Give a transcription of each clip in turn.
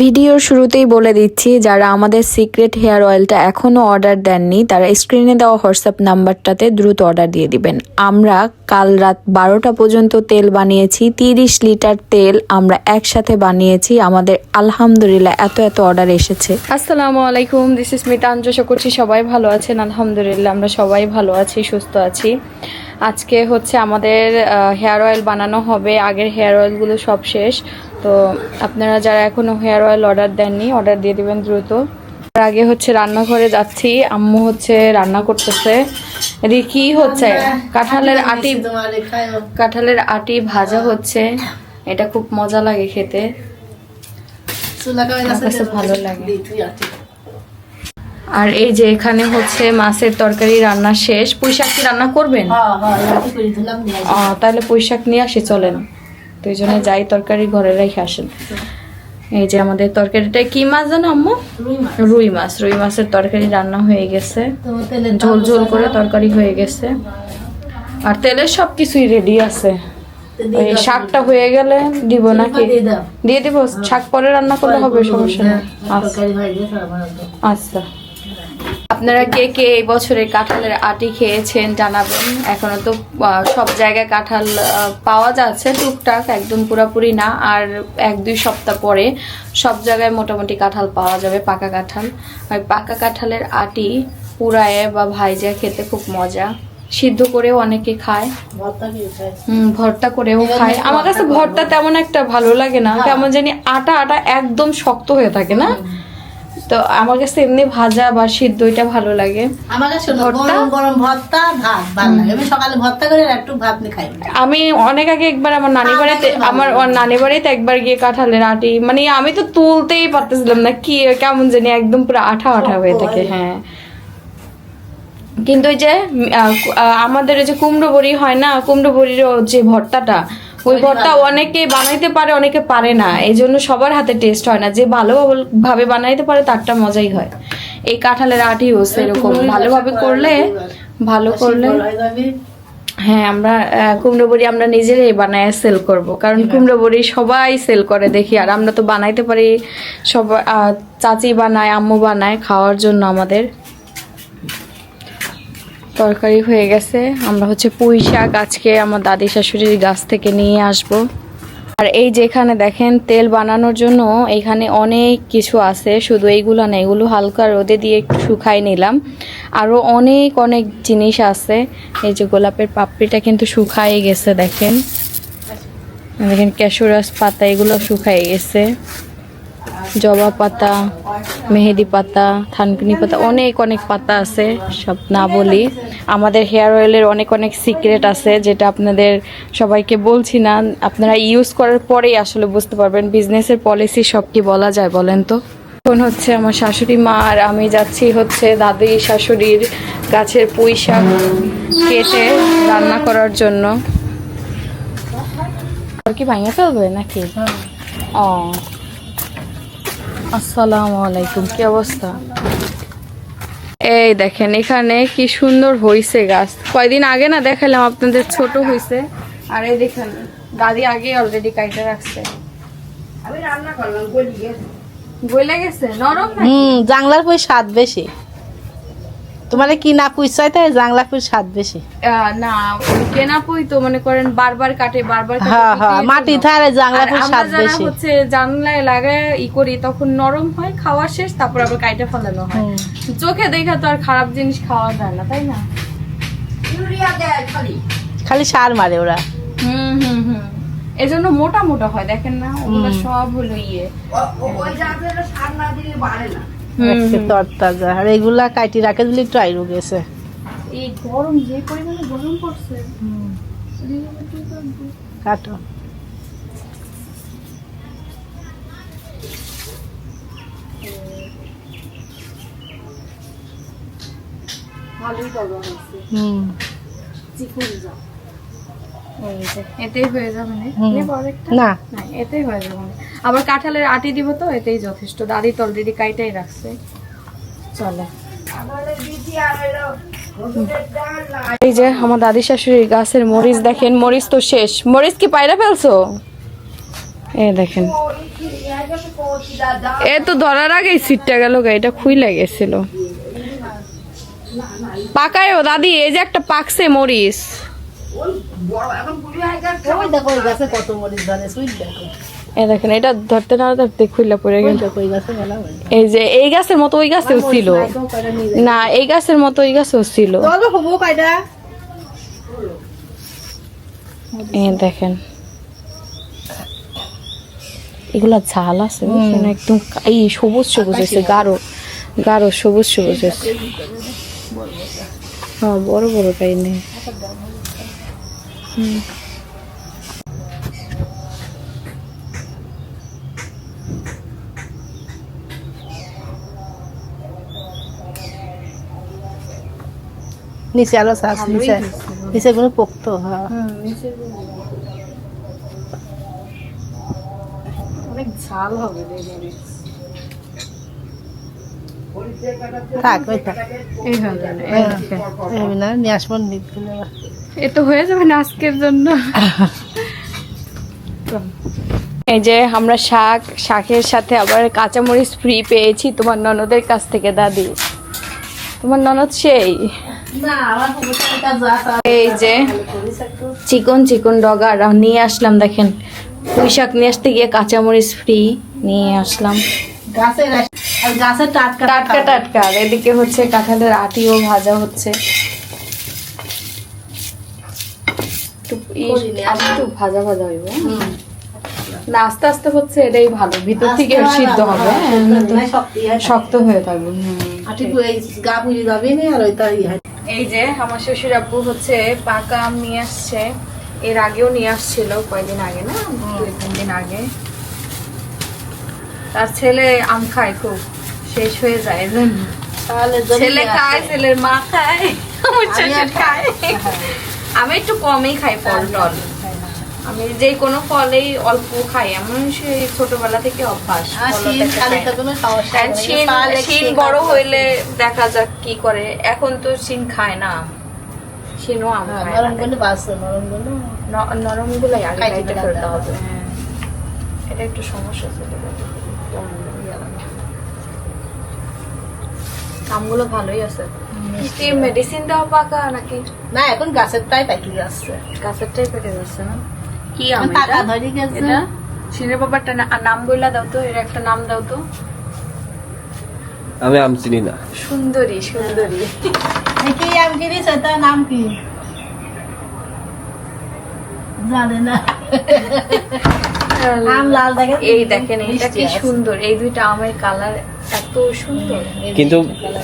ভিডিওর শুরুতেই বলে দিচ্ছি, যারা আমাদের সিক্রেট হেয়ার অয়েলটা এখনও অর্ডার দেননি তারা স্ক্রিনে দেওয়া হোয়াটসঅ্যাপ নাম্বারটাতে দ্রুত অর্ডার দিয়ে দিবেন। আমরা কাল রাত 12টা পর্যন্ত তেল বানিয়েছি, 30 লিটার তেল আমরা একসাথে বানিয়েছি। আমাদের আলহামদুলিল্লাহ এত অর্ডার এসেছে। আসসালামু আলাইকুম, দিস ইজ মিতাঞ্জ। আশা করছি সবাই ভালো আছেন। আলহামদুলিল্লাহ আমরা সবাই ভালো আছি, সুস্থ আছি। আজকে হচ্ছে আমাদের হেয়ার অয়েল বানানো হবে। আগের হেয়ার অয়েলগুলো সব শেষ, তো আপনারা যারা এখনো হেয়ার অয়েল অর্ডার দেননি অর্ডার দিয়ে দিবেন দ্রুত। তার আগে হচ্ছে রান্নাঘরে যাচ্ছি, আম্মু হচ্ছে রান্না করতেছে। রিকি হচ্ছে কাঁঠালের আটি ভাজা হচ্ছে। এটা খুব মজা লাগে খেতে, ভালো লাগে। আর এই যে এখানে হচ্ছে মাছের তরকারি রান্না শেষ। পুঁইশাক কি রান্না করবেন? তাহলে পুঁইশাক নিয়ে আসি, চলেন। দুইজনে যাই, তরকারি ঘরে রেখে আসেন। এই যে আমাদের তরকারিটা কি মাছ জানো আম্মু? রুই মাছ। রুই মাছের তরকারি রান্না হয়ে গেছে, ঝোল ঝোল করে তরকারি হয়ে গেছে। আর তেলের সবকিছুই রেডি আছে। এই শাকটা হয়ে গেলে দিব নাকি? দিয়ে দিব। শাক পরে রান্না করলে হবে, সমস্যা নেই। আচ্ছা, আপনারা কে কে এই বছরে কাঁঠালের আটি খেয়েছেন জানাবেন। এখনো তো সব জায়গায় কাঁঠাল পাওয়া যাচ্ছে টুকটাক, একদম পুরোপুরি না। আর 1-2 সপ্তাহ পরে সব জায়গায় মোটামুটি কাঁঠাল পাওয়া যাবে, পাকা কাঁঠাল। আর পাকা কাঁঠালের আটি পুরায়ে বা ভাইজা খেতে খুব মজা। সিদ্ধ করেও অনেকে খায়, ভর্তা করেও খায়। আমার কাছে ভর্তা তেমন একটা ভালো লাগে না, কেমন জানি আটা আটা একদম শক্ত হয়ে থাকে না। তো আমার কাছে এমনি ভাজা বা সিদ্ধ এটা ভালো লাগে। আমার কাছে গরম গরম ভর্তা ভাত ভালো লাগে। আমি সকালে ভর্তা করে একটু ভাত নিয়ে খাই। আমি অনেক আগে একবার আমার নানি বাড়িতে একবার গিয়ে কাঁঠালের আটি, মানে আমি তো তুলতেই পারতেছিলাম না, কি কেমন জানি একদম পুরো আঠা আঠা হয়ে থাকে। হ্যাঁ, কিন্তু ওই যে আমাদের যে কুমড়ো বড়ি হয় না, কুমড়ো বড়ির যে ভর্তাটা, ওই ভর্তা অনেকে বানাইতে পারে, অনেকে পারে না। এই জন্য সবার হাতে টেস্ট হয় না। যে ভালোভাবে বানাইতে পারে তারটা মজাই হয়। এই কাঁঠালের আটিও সেরকম ভালোভাবে করলে হ্যাঁ, আমরা কুমড়ো বড়ি আমরা নিজেরাই বানায় সেল করব, কারণ কুমড়ো বড়ি সবাই সেল করে দেখি। আর আমরা তো বানাইতে পারি, সবাই চাচি বানায়, আম্মু বানায় খাওয়ার জন্য আমাদের। তরকারি হয়ে গেছে। আমরা হচ্ছে পুঁই শাক আজকে আমার দাদি শাশুড়ির গাছ থেকে নিয়ে আসব। আর এই যেখানে দেখেন তেল বানানোর জন্য এখানে অনেক কিছু আছে, শুধু এইগুলো না, এগুলো হালকা রোদে দিয়ে একটু শুকাই নিলাম। আরও অনেক জিনিস আছে। এই যে গোলাপের পাপড়িটা কিন্তু শুকাই গেছে, দেখেন ক্যাশোরাস পাতা, এগুলো শুকাই গেছে। জবা পাতা, মেহেদি পাতা, থানকুনি পাতা, অনেক পাতা আছে, সব না বলি। আমাদের হেয়ার অয়েলের অনেক সিক্রেট আছে, যেটা আপনাদের সবাইকে বলছি না। আপনারা ইউজ করার পরেই আসলে বুঝতে পারবেন বিজনেসের পলিসি সব কি বলা যায় বলেন তো। এখন হচ্ছে আমার শাশুড়ি মা আর আমি যাচ্ছি হচ্ছে দাদি শাশুড়ির গাছের পুঁই শাক কেটে রান্না করার জন্য। আর কি ভাঙিয়ে ফেলবে নাকি? ও, আসসালামু আলাইকুম, কি অবস্থা? এই দেখেন এখানে কি সুন্দর হইছে গাছ। কয়দিন আগে না দেখালাম আপনাদের, ছোট হইছে। আর এই দেখেন দাদি আগে অলরেডি কাইটে রাখছে। আমি রান্না করলাম, গলে গেছে, নরম না। জাংলার পুঁই স্বাদ বেশি। তোমার কি না পুঁই চাইতে জাংলা পুঁই স্বাদ বেশি না, কেনা পুঁই তো মনে করেন বারবার কাটে মাটি থারে, জাংলা পুঁই স্বাদ বেশি। হচ্ছে জানলায় লাগায় করি, তখন নরম হয়, খাওয়া শেষ তারপর আবার কাইটে ফেলানো হয়। চোখে দেখা তো আর খারাপ জিনিস খাওয়া যায় না, তাই না? খালি সার মারে ওরা। এজন্য মোটা মোটা হয়, দেখেন না, ওগুলো সব হলো সার না দিলে বাড়ে না। তরতাজা। আর এগুলা কাটি রাখে দিলে একটু আইরো গেছে। এই গরম যে পরিমাণে গরম পড়ছে, কাটো। ভালোই গরম হচ্ছে। চিকন যা এতেই হয়ে যাবে না, এতেই হয়ে যাবে। আবার কাঁঠালের আটি দিব তো, এতেই যথেষ্ট। দাদি তো অলরেডি কাইটাই রাখছে, চলে। এই যে আমার দাদি শাশুড়ির গাছের মরিচ দেখেন, মরিচ তো শেষ। মরিচ কি পায়রা ফেলছো? এই দেখেন, এ তো ধরার আগেই সিটটা গেল গা, এটা খুইলা গেছিল। পাকায়ও দাদি, এই যে একটা পাকছে মরিচ। ওই দেখো ওই গাছে কত মরিচ ধরে, সুইট দেখো। এই দেখেন, এটা ধরতে না ধরতে খুইলা পড়ে ওই গেল। দেখো ওই গাছে মেলা হয়। এই যে এই গাছের মতো ওই গাছেও ছিল না, এই গাছের মতো ওই গাছেও ছিল। চলো হবো কায়দা। এই দেখেন, এগুলা ঝাল আছে বুঝছেন, একদম এই সবুজ সবুজ হয়েছে, গাঢ় গাঢ় সবুজ সবুজ হয়েছে। হ্যাঁ, বড় বড় তাই নেই। নিচে আলো শাক, নিচে নিচে কোনো পোক্ত। হ্যাঁ অনেক ঝাল হবে। থাক ওই থাক। এই হবে না, এই দেখেন। এই না নিয়ে আসবো নিতে গেলে। এ তো হয়ে যাবে না আজকের জন্য। এই যে আমরা শাকের সাথে আবার কাঁচামরিচ ফ্রি পেয়েছি তোমার ননদের কাছ থেকে দাদি। তোমার ননদ সেই। না আমার সমস্যা যা এই যে চিকন চিকন ডগা নিয়ে আসলাম, দেখেন পুঁই শাক নিয়ে আসতে গিয়ে কাঁচামরিচ ফ্রি নিয়ে আসলাম। গাছের আর গাছের টাটকা টাটকা টাটকা। আর এদিকে হচ্ছে কাঁঠালের আটিও ভাজা হচ্ছে। একটু ভাজা ভাজা হইব না, আস্তে আস্তে হচ্ছে, এটাই ভালো, ভিতর থেকে সিদ্ধ হবে, শক্ত হয়ে থাকবে। গা পুড়ে যাবে না আর ওইটা এই যে আমার শ্বশুর আব্বু হচ্ছে পাকা আম নিয়ে আসছে, এর আগেও নিয়ে আসছিল কয়েকদিন আগে, না 2-3 দিন আগে। তার ছেলে আম খায় খুব, শেষ হয়ে যায় এজন্য। তাহলে ছেলে খায়, ছেলের মা খায়, আমার শ্বশুর খায়। আমি একটু কমই খাই ফল টল, আমি যে কোনো ফলেই অল্প খাই, আমার সেই ছোটবেলা থেকে অভ্যাস। শিন বড় হইলে দেখা যাক কি করে, এখন তো শিন খায় না, শিনও আম খায় না। নরম গুলাই আগে খাইতে ফেলতে হবে। হ্যাঁ, এটা একটু সমস্যা ছিল। আমগুলো ভালোই আছে। কি মেডিসিন দেওয়া পাকা নাকি? না এখন গাছেরটাই পাইকি যাচ্ছে, গাছেরটাই পেকে যাচ্ছে না? কি আম টাকা ধরে গেছে এটা? সিনের বাবারটা নাম বইলা দাও তো, এর একটা নাম দাও তো। আমি আম চিনি না। সুন্দরী সুন্দরী। কি আম কিনিস, তার নাম কি জানে না। আম লাল দেখেন, এই দেখেন এটা কি সুন্দর, এই দুইটা আমের কালার এত সুন্দর। কিন্তু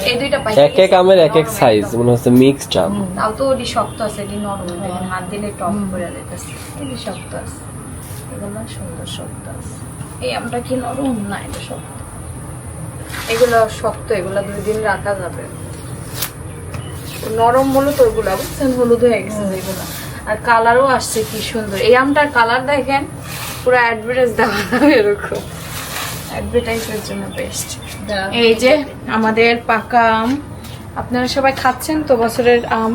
এই দুইটা এক এক আমের এক এক সাইজ, মনে হচ্ছে মিক্সড আম। তাও তো ওটি শক্ত আছে, এটি নরম, দেখেন হাত দিলে টপ করে যেতেছে, এটি শক্ত আছে, এগুলো সুন্দর শক্ত আছে। এই আমটা কি নরম? না, এটা শক্ত। এগুলো শক্ত, এগুলো 2 দিন রাখা যাবে। নরম বলো তো ওগুলো, বুঝছেন, হলুদ হয়ে গেছে যেগুলো। আর কালারও আসছে কি সুন্দর, এই আমটার কালার দেখেন, পুরো অ্যাডভার্টাইজ দেওয়া যাবে এরকম, অ্যাডভার্টাইজের জন্য বেস্ট। এই যে আমাদের পাকা আম, আপনারা সবাই খাচ্ছেন তো বছরের আম,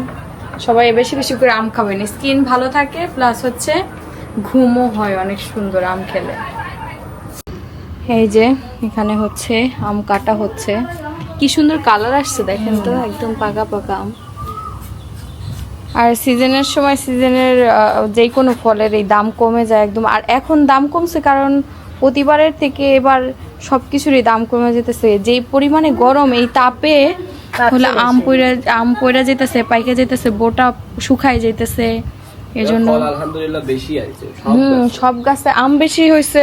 সবাই বেশি বেশি করে আম খাবেন, স্কিন ভালো থাকে, প্লাস হচ্ছে ঘুমও হয় অনেক সুন্দর আম খেলে। এই যে এখানে হচ্ছে আম কাটা হচ্ছে, কি সুন্দর কালার আসছে দেখেন তো, একদম পাকা পাকা আম। আর সিজনের সময় সিজনের যে কোনো ফলের এই দাম কমে যায় একদম। আর এখন দাম কমছে কারণ প্রতিবারের থেকে এবার সবকিছুরই দাম কমে যেতেছে, যেই পরিমাণে গরম, এই তাপে হলে আম পইরা যেতেছে, পাইকে যেতেছে, বোটা শুকায় যেতেছে, এজন্য আলহামদুলিল্লাহ বেশি আছে। সব গাছে আম বেশি হয়েছে,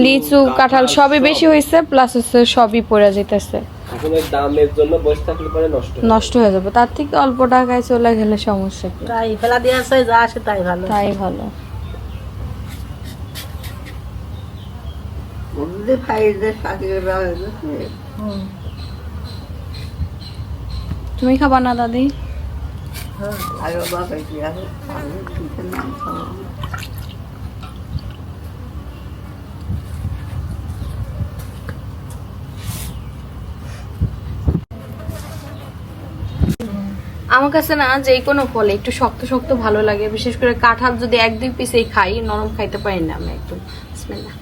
লিচু কাঁঠাল সবই বেশি হয়েছে, প্লাস হচ্ছে সবই পড়ে যেতেছে। এখন এই দামের জন্য বসে থাকলে পরে নষ্ট হয়ে যাবে, তার থেকে অল্প টাকায় চলে গেলে সমস্যা কি? তাই ফেলা দিয়ে আসে, যা আসে তাই ভালো, তাই ভালো। তুমি খাবা না দাদি? আমার কাছে না যে কোনো ফল একটু শক্ত শক্ত ভালো লাগে, বিশেষ করে কাঁঠাল যদি 1-2 পিসেই খাই, নরম খাইতে পারি না আমি, একদম বিসমিল্লাহ।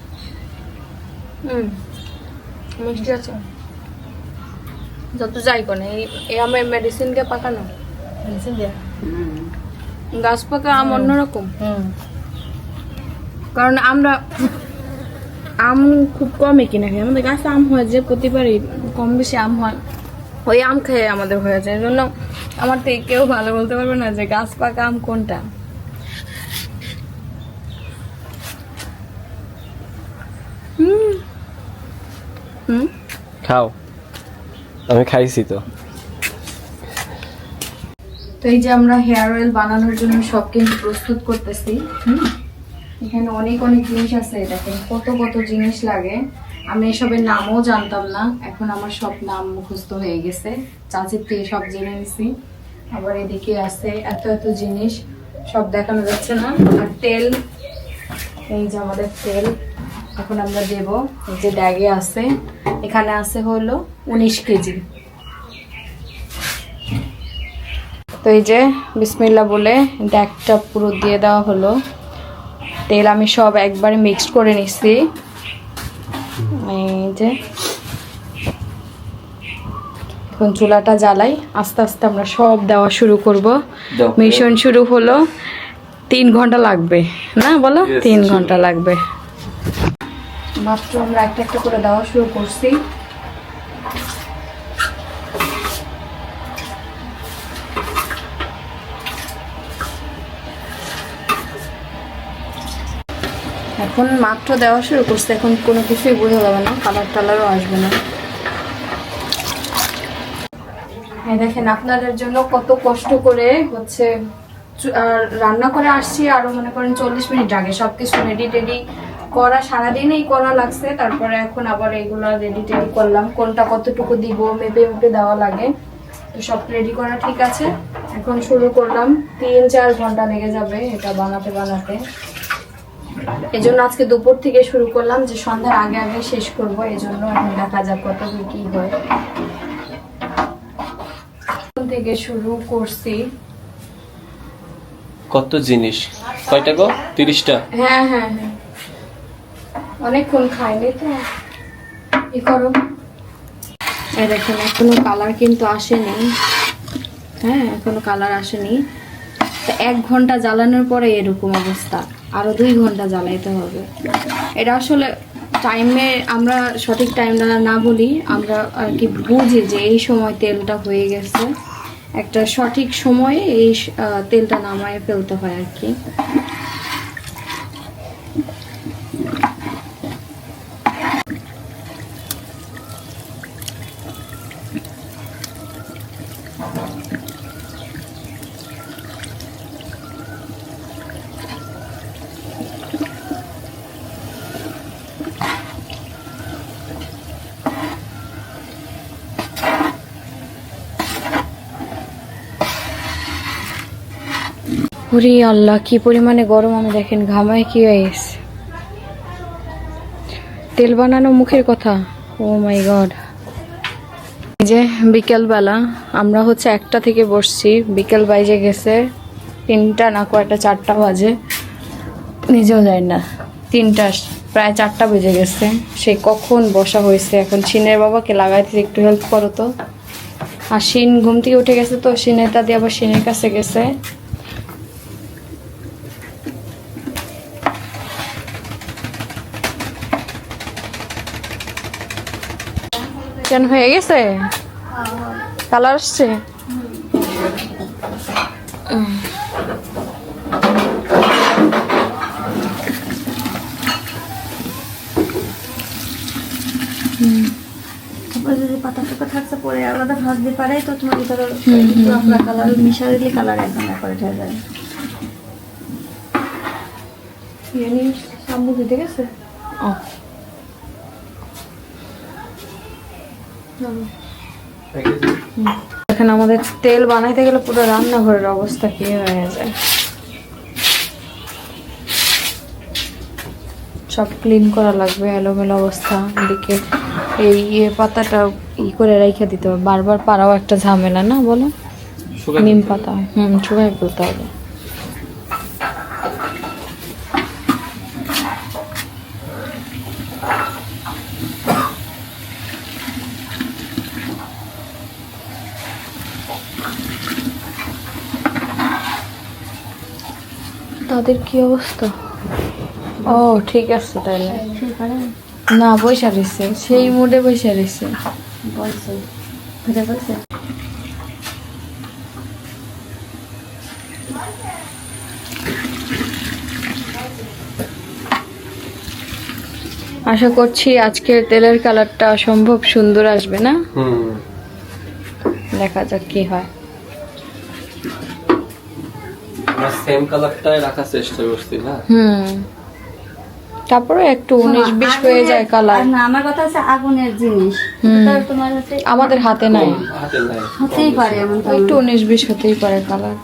মিষ্টি আছে। যত যাই কোনে এই আমের মেডিসিন দিয়ে পাকানো, মেডিসিন দিয়া গাছ পাকা আম অন্যরকম। কারণ আমরা আম খুব কমই কিনে খাই, আমাদের গাছে আম হয় যে প্রতিবারই কম বেশি আম হয়, ওই আম খেয়ে আমাদের হয়ে যায়। এই জন্য আমার থেকে কেউ ভালো বলতে পারবে না যে গাছ পাকা আম কোনটা। খাও, আমি খাইছি তো। তো এই যে আমরা হেয়ার অয়েল বানানোর জন্য সব কিছু প্রস্তুত করতেছি। এখানে অনেক অনেক জিনিস আছে, দেখেন কত কত জিনিস লাগে। আমি এসবের নামও জানতাম না, এখন আমার সব নাম মুখস্থ হয়ে গেছে, চাচির থেকে সব জেনে নিছি। আবার এদিকে আছে এত এত জিনিস, সব দেখানো যাচ্ছে না। আর তেল, এই যে আমাদের তেল এখন আমরা দেব। এই যে ব্যাগে আছে, এখানে আছে হলো 19 কেজি। তো এই যে বিসমিল্লাহ বলে একটা পুরো দিয়ে দেওয়া হলো তেল। আমি সব একবারে মিক্সড করে নিচ্ছি। এই যে এখন চুলাটা জ্বালাই, আস্তে আস্তে আমরা সব দেওয়া শুরু করব। মিশন শুরু হলো, 3 ঘন্টা লাগবে না বলো? 3 ঘন্টা লাগবে। মাত্র আমরা একটা একটা করে দেওয়া শুরু করছি। এখন মাত্র দেওয়া শুরু করছে, এখন কোনো কিছুই বোঝা যাবে না, কালার টালারও আসবে না। হ্যাঁ দেখেন আপনাদের জন্য কত কষ্ট করে হচ্ছে রান্না করে আসছি। আরো মনে করেন 40 মিনিট আগে সবকিছু রেডি টেডি করা, সারাদিনই করা লাগছে। তারপরে এখন আবার এগুলো রেডি টেডি করলাম, কোনটা কতটুকু দিব মেপে মেপে দেওয়া লাগে। তো সব রেডি করা ঠিক আছে, এখন শুরু করলাম। 3-4 ঘন্টা লেগে যাবে এটা বানাতে বানাতে। এই জন্য আজকে দুপুর থেকে শুরু করলাম, যে সন্ধ্যার আগে আগে শেষ করব। এই জন্য এখন দেখা যাক কত কি হয়। থেকে শুরু করছি। কত জিনিস, কয়টা গো? 30টা। হ্যাঁ হ্যাঁ হ্যাঁ, অনেকক্ষণ খাইনি তো। কি করো, এই দেখেন এখনো কালার কিন্তু আসেনি। হ্যাঁ এখনো কালার আসেনি। তো 1 ঘন্টা জ্বালানোর পরে এরকম অবস্থা, আরো 2 ঘন্টা জ্বালাইতে হবে। এটা আসলে টাইমে আমরা সঠিক টাইমটা না বলি, আমরা আর কি বুঝি যে এই সময় তেলটা হয়ে গেছে, একটা সঠিক সময়ে এই তেলটা নামায় ফেলতে হয় আর কি। ওরে আল্লাহ, কি পরিমাণে গরম! আমি দেখেন ঘামায় কি হয়েছে। তেল বানানো মুখের কথা, ও মাই গড। এই যে বিকেলবেলা আমরা হচ্ছে 1টা থেকে বসছি, বিকেল বাইজে গেছে 3টা না কয়টা 4টা বাজে, নিজেও যায় না। 3টা প্রায় 4টা বেজে গেছে, সেই কখন বসা হয়েছে। এখন সিনের বাবাকে লাগাইতে একটু হেল্প করো তো। আর সিন ঘুম থেকে উঠে গেছে, তো সিনেরটা দিয়ে আবার সিনের কাছে গেছে। কেন হয়ে গেছে? কালার আসছে? যদি পাতা টাকা থাকছে পরে আলাদা ভাজতে পারে তো তোমার ভিতরে আপনার কালার মিশা দিলে কালার একদম করে হয়ে যায়। ইয়ানি সাম্বু দিতে গেছে। ও এখানে আমাদের তেল বানাইতে গেলে পুরো রান্নাঘরের অবস্থা কি হয়ে যায়। সব ক্লিন করা লাগবে, এলোমেলো অবস্থা। এদিকে এই পাতাটা করে রেখে দিতে হবে, বারবার পাড়াও একটা ঝামেলা না বলো? নিম পাতা শুকাই ফেলতে হবে। তাদের কি অবস্থা? ও ঠিক আছে তাহলে। সেই পারে না বৈশা রয়েছে, সেই মুডে বৈশা রয়েছে। বলছে বুঝে বলছে আশা করছি আজকের তেলের কালারটা অসম্ভব সুন্দর আসবে না? দেখা যাক কি হয়। আমরা সেম কালারটাই রাখার চেষ্টা করছি না। তারপরে একটু 19-20 হয়ে যায় কালার। আর না আমার কথা আছে আগুনের জিনিস তার তোমার হচ্ছে আমাদের হাতে নাই, হাতে নাই। হতেই পারে এমন তো একটু 19-20 হতেই পারে কালার।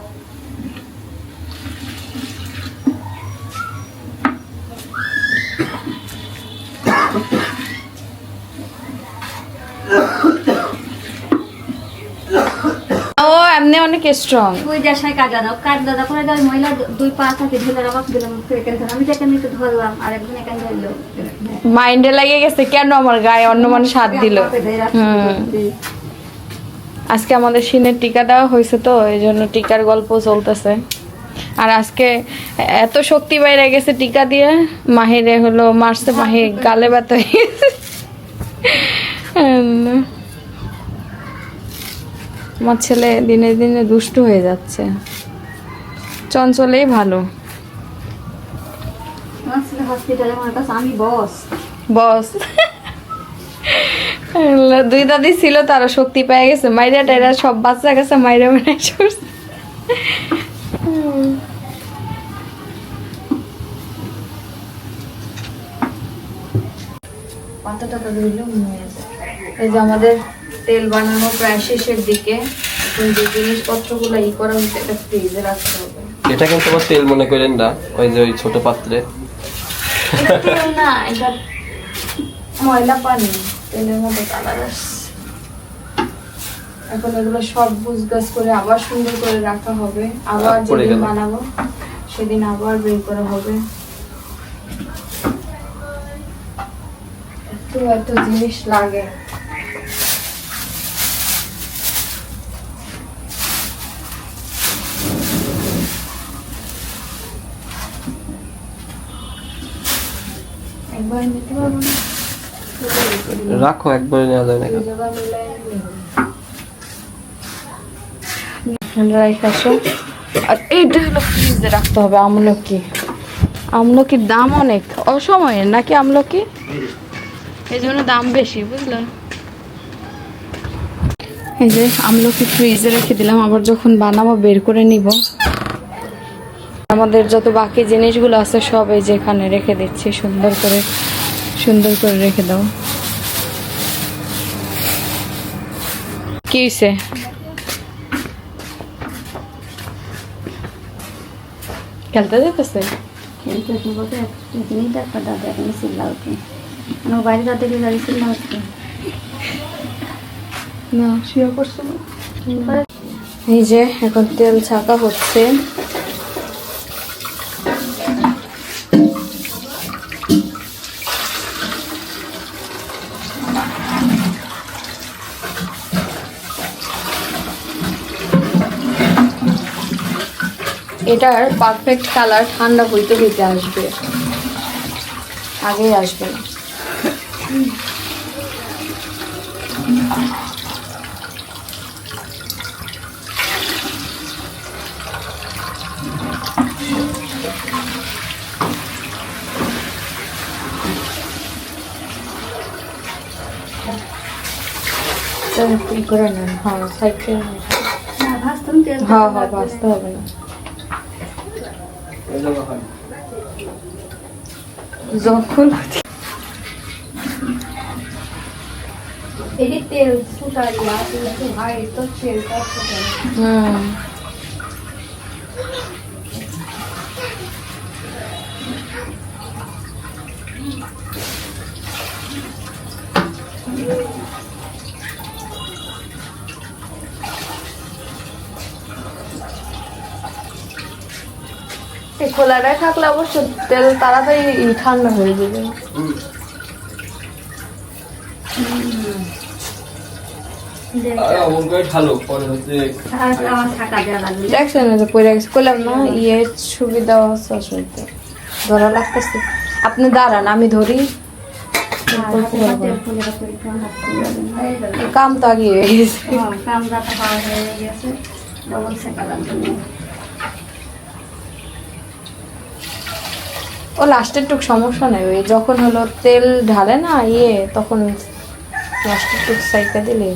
ও এমনি অনেক স্ট্রং। ওই দেশায় কাজা দাও কাজ দাদা করে দাও মহিলা দুই পা থাকে ঢেলে রাখা দিলাম আমি যেখানে একটু ধরলাম আর একজন এখানে ধরলো মাইন্ডে লেগে গেছে কেন আমার গায়ে অন্য মানুষ হাত দিল। আজকে আমাদের সিনের টিকা দেওয়া হয়েছে তো এই জন্য টিকার গল্প চলতেছে। আর আজকে এত শক্তি বাইরে গেছে টিকা দিয়ে, মাহিরে হলো মারছে, মাহি গালে ব্যথা হয়ে গেছে। আমার ছেলে দিনে দিনে দুষ্ট হয়ে যাচ্ছে, চঞ্চলেই ভালো। হসপিটালে আমার কাছে আমি বস বস দুই দাদি ছিল, তারা শক্তি পেয়ে গেছে, মাইরা টাইরা সব বাচ্চা গেছে, মাইরা মেরে ছুটছে। পাতাটা তো ধরলে মনে হয়ে যায়। এই যে আমাদের তেল বানানো প্রায় শেষের দিকে, এখন যে জিনিসপত্রগুলো করা হচ্ছে এটা ফ্রিজে রাখতে হবে। এটা কিন্তু আবার তেল মনে করেন না, ওই যে ওই ছোট পাত্রে। এটা তেল না, এটা ময়লা পানি, তেলের মধ্যে কালার আসছে। এখন এগুলো সব গুছগাছ করে আবার সুন্দর করে রাখা হবে, আবার যেদিন বানাবো সেদিন আবার বের করা হবে। এত জিনিস লাগে। একবার নিতে পারবো না, রাখো, একবারে নেওয়া যায় না কেন? আর এইটা হলো ফ্রিজে রাখতে হবে। আমলকি, আমলকির দাম অনেক, অসময়ের নাকি আমলকি, এই জন্য দাম বেশি, বুঝলেন? এই যে আমলকি ফ্রিজে রেখে দিলাম, আবার যখন বানাবো বের করে নিব। আমাদের যত বাকি জিনিসগুলো আছে সব এই যেখানে রেখে দিচ্ছি, সুন্দর করে রেখে দাও। কি হয়েছে? খেলতে যেতেছে? খেলতে বলতে এখানেই তো একটা দাদা এখানে চিল্লা হচ্ছে আমার বাইরে দাদাকে গাড়ি চিল্লা হচ্ছে না শুয়ে করছো না। এই যে এখন তেল ছাকা হচ্ছে। এটার পারফেক্ট কালার ঠান্ডা হইতে হইতে আসবে, আগেই আসবে না। কি করে নেন? হ্যাঁ সাইড করে নেন। না ভাজতাম তেল হ্যাঁ হ্যাঁ ভাজতে হবে না। যখন এই যে তেল সুটারি আছে একটু ভাই তো তেলটা খোলাটাই থাকলে অবশ্য তেল তাড়াতাড়ি ঠান্ডা হয়ে যাবে। আর অমন করে ঢালো পরে হচ্ছে আমার থাকা দেওয়া লাগবে। দেখছেন না যে পড়ে গেছে, কইলাম না ইয়ে সুবিধা আছে আসলে, ধরা লাগতেছে। আপনি দাঁড়ান, আমি ধরি। এই কাম তো আগে হয়ে গেছে। কামড়াটা পাওয়া হয়ে গেছে, ডবল সেকা লাগবে। ও লাস্টের টুক সমস্যা নেই, ওই যখন হলো তেল ঢালে না ইয়ে, তখন লাস্টের টুক সাইকা দিলে।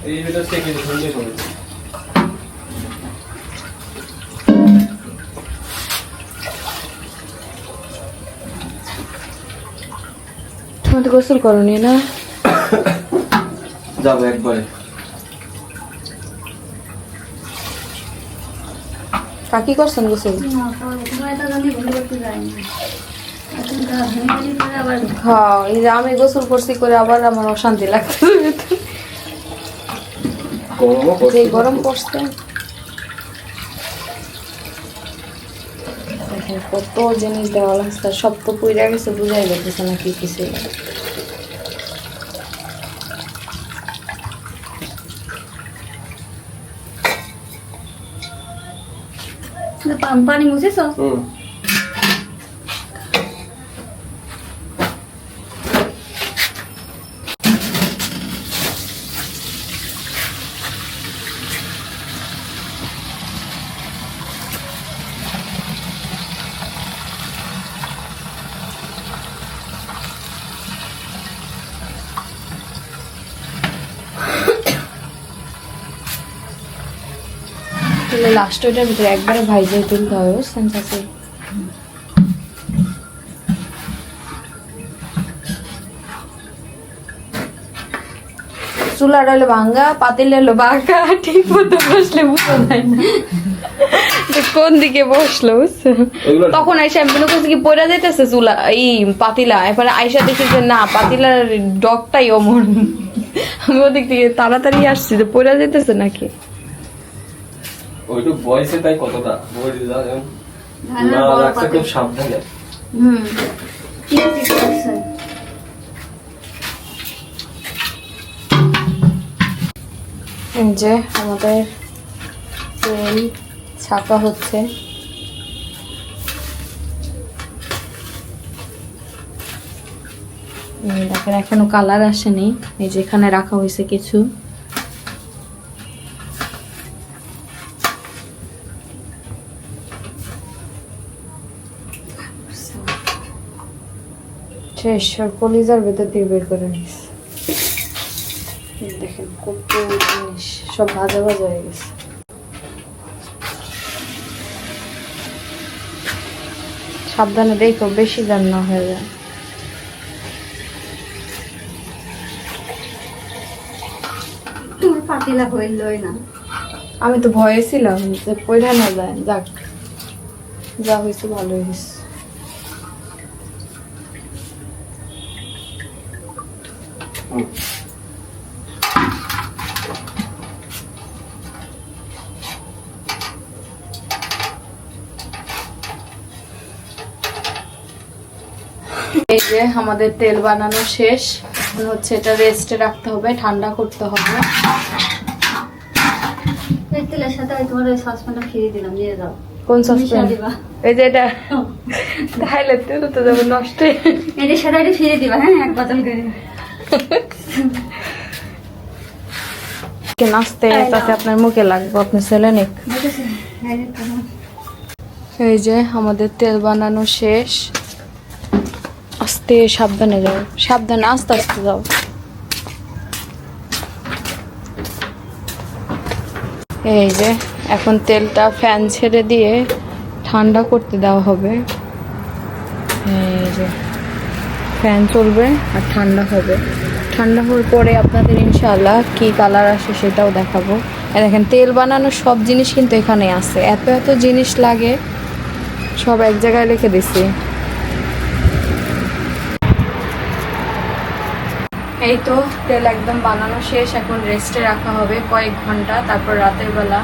এই ভিডিও থেকে শুনতে হবে। তুমি তো গোসল করনি না? যাবো একবারে। কাকি করছেন গোসল? হ্যাঁ, এই যে আমি গোসল করছি করে আবার আমার অশান্তি লাগছে। গরমও যে গরম পড়ছে, দেখেন কত জিনিস দেওয়া লাগছে, সব তো পুইরা গেছে, বুঝাই যাচ্ছে না কি কিছু। পানি মুছেছ? লাস্ট ওইটার ভিতরে একবারে ভাইজে তুলতে হবে, বুঝছেন চাচি? চুলাটা হলো ভাঙ্গা, পাতিল হলো বাঁকা, ঠিক মতো বসলে বুঝতে যায় না যে কোন দিকে বসলো, বুঝছেন? তখন আইসা আমি মনে করছি কি পড়ে যাইতেছে চুলা এই পাতিলা, এরপরে আইসা দেখছি যে না, পাতিলার ডগটাই অমন। আমি ওদিক থেকে তাড়াতাড়ি আসছি যে পড়ে যাইতেছে নাকি। ওইটুক বয়সে তাই কতটা বই দিদা না লাগছে, খুব সাবধানে। ঠিক আছে। এই যে আমাদের তেল ছাকা হচ্ছে। দেখেন এখনো কালার আসেনি, এই যে এখানে রাখা হয়েছে কিছু। শেষ, আর কলিজার ভেতর দিয়ে বের করে নিস। দেখেন কত জিনিস, সব ভাজা ভাজা হয়ে গেছে। সাবধানে দেখো, বেশি যেন না হয়ে যায়। তোমার পাতিলা হইলই না। আমি তো ভয়ে ছিলাম যে পয়রা না যায়। যাক, যা হয়েছে ভালো হয়েছে। এই যে আমাদের তেল বানানো শেষ, এখন হচ্ছে এটা রেস্টে রাখতে হবে, ঠান্ডা করতে হবে। এই তেলের সাথে আমি তোমার ওই সসপ্যানটা ফিরিয়ে দিলাম, নিয়ে যাও। কোন সসপ্যান? দিবা। এই যে এটা তাহলে তেল তো যাবে নষ্ট। এটার সাথে এটা ফিরিয়ে দিবা, হ্যাঁ, এক বোতল করে। নাচতে তাতে আপনার মুখে লাগবে, আপনি ছেলে নিক। এই যে আমাদের তেল বানানো শেষ। আস্তে সাবধানে যাও, সাবধানে আস্তে আস্তে যাও। এই যে এখন তেলটা ফ্যান ছেড়ে দিয়ে ঠান্ডা করতে দেওয়া হবে। এই যে ফ্যান চলবে আর ঠান্ডা হবে। ঠান্ডা হওয়ার পরে আপনাদের ইনশাআল্লাহ কি কালার আসে সেটাও দেখাবো। দেখেন তেল বানানোর সব জিনিস কিন্তু এখানে আছে, এত এত জিনিস লাগে, সব এক জায়গায় রেখে দিছি। এই তো তেল একদম বানানো শেষ, এখন রেস্টে রাখা হবে কয়েক ঘন্টা, তারপর রাতের বেলা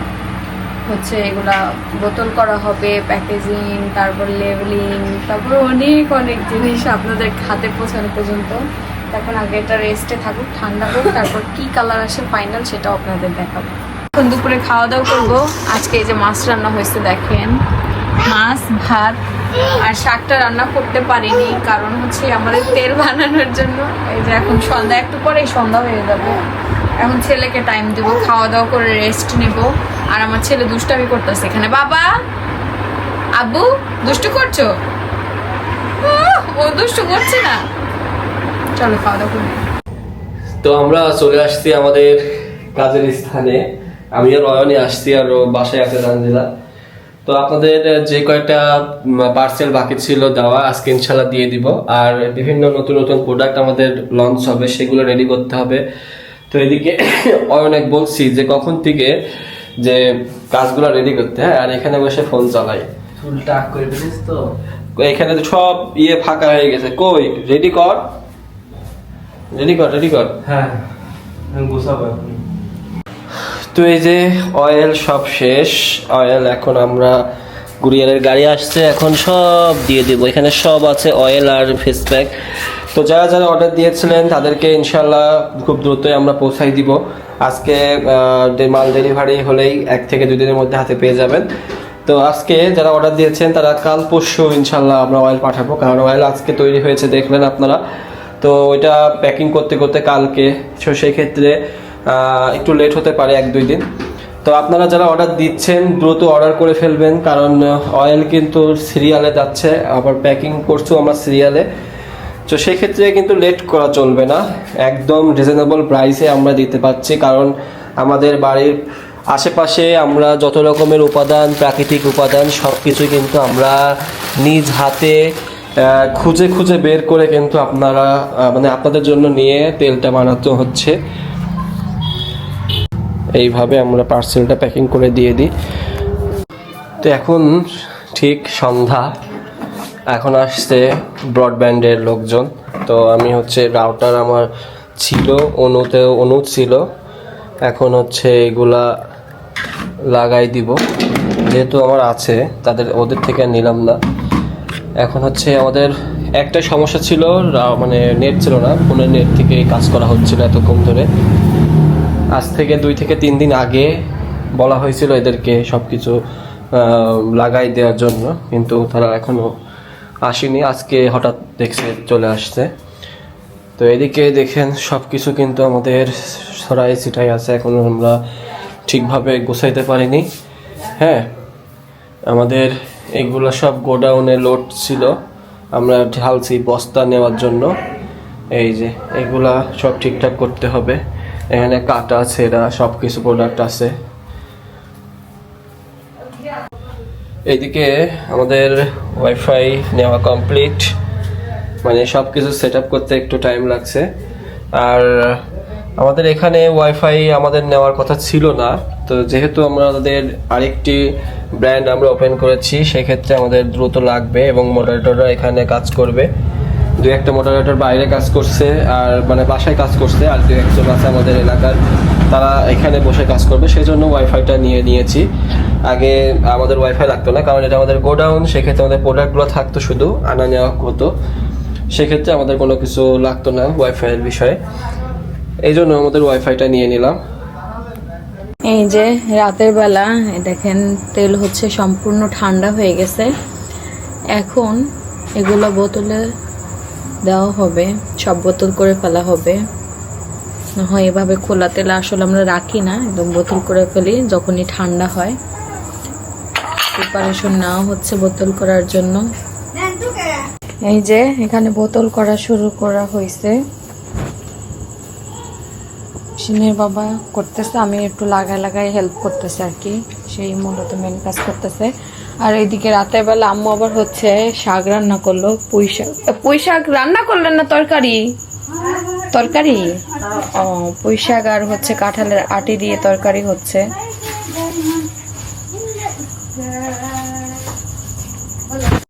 হচ্ছে এগুলা বোতল করা হবে, প্যাকেজিং, তারপর লেবেলিং, তারপর অনেক অনেক জিনিস আপনাদের হাতে পৌঁছানো পর্যন্ত। এখন আগে এটা রেস্টে থাকুক, ঠান্ডা হোক, তারপর কি কালার আসে ফাইনাল সেটাও আপনাদের দেখাবো। এখন দুপুরে খাওয়া দাওয়া করবো। আজকে এই যে মাছ রান্না হয়েছে দেখেন, মাছ, ভাত আর শাকটা রান্না করতে পারিনি, কারণ হচ্ছে আমাদের তেল বানানোর জন্য। এই যে এখন সন্ধ্যা, একটু পরেই সন্ধ্যা হয়ে যাবে। এখন ছেলেকে টাইম দিব, খাওয়া দাওয়া করে রেস্ট নিব। আর আমার ছেলে দুষ্টামি করতেছে এখানে। বাবা, আব্বু দুষ্টু করছো? ও দুষ্টু করছে না। চলো খাওয়া দাওয়া করি। তো আমরা চলে আসছি আমাদের কাজের স্থানে। আমি আর অয়নে আসছি, আর ও বাসায় আছে তানজিলা। তো আপনাদের যে কয়টা পার্সেল বাকি ছিল দেওয়া, আজকে ইনশাল্লাহ দিয়ে দিব। আর বিভিন্ন নতুন নতুন প্রোডাক্ট আমাদের লঞ্চ হবে, সেগুলো রেডি করতে হবে। তো এদিকে অনেক বলছি যে কখন থেকে যে কাজগুলো রেডি করতে, হ্যাঁ, আর এখানে বসে ফোন চালাই। চুলটা আগ করে ফেলিস তো, এখানে তো সব ফাঁকা হয়ে গেছে। কই, রেডি কর, রেডি কর, রেডি কর। হ্যাঁ আমি গুছাবো এখন। তো এই যে অয়েল সব শেষ। অয়েল এখন আমরা কুরিয়ারের গাড়ি আসছে, এখন সব দিয়ে দেবো। এখানে সব আছে, অয়েল আর ফেস প্যাক। তো যারা যারা অর্ডার দিয়েছিলেন তাদেরকে ইনশাল্লাহ খুব দ্রুতই আমরা পৌঁছাই দিব। আজকে মাল ডেলিভারি হলেই 1 থেকে 2 দিনের মধ্যে হাতে পেয়ে যাবেন। তো আজকে যারা অর্ডার দিয়েছেন তারা কাল পরশু ইনশাল্লাহ আমরা অয়েল পাঠাবো, কারণ অয়েল আজকে তৈরি হয়েছে দেখলেন আপনারা। তো ওইটা প্যাকিং করতে করতে কালকে, তো সেই ক্ষেত্রে একটু লেট হতে পারে 1-2 দিন। তো আপনারা যারা অর্ডার দিচ্ছেন দ্রুত অর্ডার করে ফেলবেন, কারণ অয়েল কিন্তু সিরিয়ালে যাচ্ছে, আবার প্যাকিং করছো আমরা সিরিয়ালে। তো সেই ক্ষেত্রে কিন্তু লেট করা চলবে না, একদম রিজনেবল প্রাইসে আমরা দিতে পারছি। কারণ আমাদের বাড়ির আশেপাশে আমরা যত রকমের উপাদান, প্রাকৃতিক উপাদান সব কিছুই কিন্তু আমরা নিজ হাতে খুঁজে খুঁজে বের করে কিন্তু আপনাদের জন্য নিয়ে তেলটা বানাতে হচ্ছে। এইভাবে আমরা পার্সেলটা প্যাকিং করে দিয়ে দিই। তো এখন ঠিক সন্ধ্যা, এখন আসছে ব্রডব্যান্ডের লোকজন। তো আমি হচ্ছে রাউটার আমার ছিল, অনুদ ছিল, এখন হচ্ছে এগুলা লাগাই দিব। যেহেতু আমার আছে, ওদের থেকে নিলাম না। এখন হচ্ছে আমাদের একটা সমস্যা ছিল, মানে নেট ছিল না, ফোনের নেট থেকে কাজ করা হচ্ছিল এতক্ষণ ধরে। আজ থেকে 2 থেকে 3 দিন আগে বলা হয়েছিল এদেরকে সব কিছু লাগাই দেওয়ার জন্য, কিন্তু তারা এখনও আসেনি। আজকে হঠাৎ দেখছে চলে আসছে। তো এদিকে দেখেন সব কিছু কিন্তু আমাদের ছড়াই ছিটাই আছে, এখনও আমরা ঠিকভাবে গোছাইতে পারিনি। হ্যাঁ, আমাদের এগুলো সব গোডাউনে লোড ছিল, আমরা ঢালছি বস্তা নেওয়ার জন্য। এই যে এগুলা সব ঠিকঠাক করতে হবে। এখানে কাটা ছেঁড়া সব কিছু প্রোডাক্ট আছে। এইদিকে আমাদের ওয়াইফাই নেওয়া কমপ্লিট, মানে সব কিছু সেট আপ করতে একটু টাইম লাগছে। আর আমাদের এখানে ওয়াইফাই আমাদের নেওয়ার কথা ছিল না, তো যেহেতু আমাদের আরেকটি ব্র্যান্ড আমরা ওপেন করেছি, সেক্ষেত্রে আমাদের দ্রুত লাগবে এবং মডারেটররা এখানে কাজ করবে। 2-1টা মডারেটর বাইরে কাজ করছে, আর মানে বাসায় কাজ করছে, আর 2-1জন আছে আমাদের এলাকার, তারা এখানে বসে কাজ করবে। সেই জন্য ওয়াইফাইটা নিয়েছি। আগে আমাদের ওয়াইফাই লাগতো না, কারণ এটা আমাদের গোডাউন, সেক্ষেত্রে আমাদের প্রোডাক্টগুলো থাকতো, শুধু আনা নেওয়া হতো, সেক্ষেত্রে আমাদের কোনো কিছু লাগতো না ওয়াইফাইয়ের বিষয়ে। এই জন্য আমাদের ওয়াইফাইটা নিয়ে নিলাম। এই যে রাতের বেলা দেখেন তেল হচ্ছে সম্পূর্ণ ঠান্ডা হয়ে গেছে। এখন এগুলো বোতলে দেওয়া হবে, সব বোতল করে ফেলা হবে। হয় এভাবে খোলা তেল আসলে আমরা রাখি না, একদম বোতল করে ফেলি যখনই ঠান্ডা হয়। প্রিপারেশন নেওয়া হচ্ছে বোতল করার জন্য। এই যে এখানে বোতল করা শুরু করা হয়েছে, সিনের বাবা করতেছে, আমি একটু লাগাই হেল্প করতেছে আর কি, সেই মূলত মেন কাজ করতেছে। আর এইদিকে রাতের বেলা আম্মু আবার হচ্ছে শাক রান্না করলো, পুঁই শাক রান্না করলেন না তরকারি? ও পুঁই শাক আর হচ্ছে কাঁঠালের আটি দিয়ে তরকারি হচ্ছে।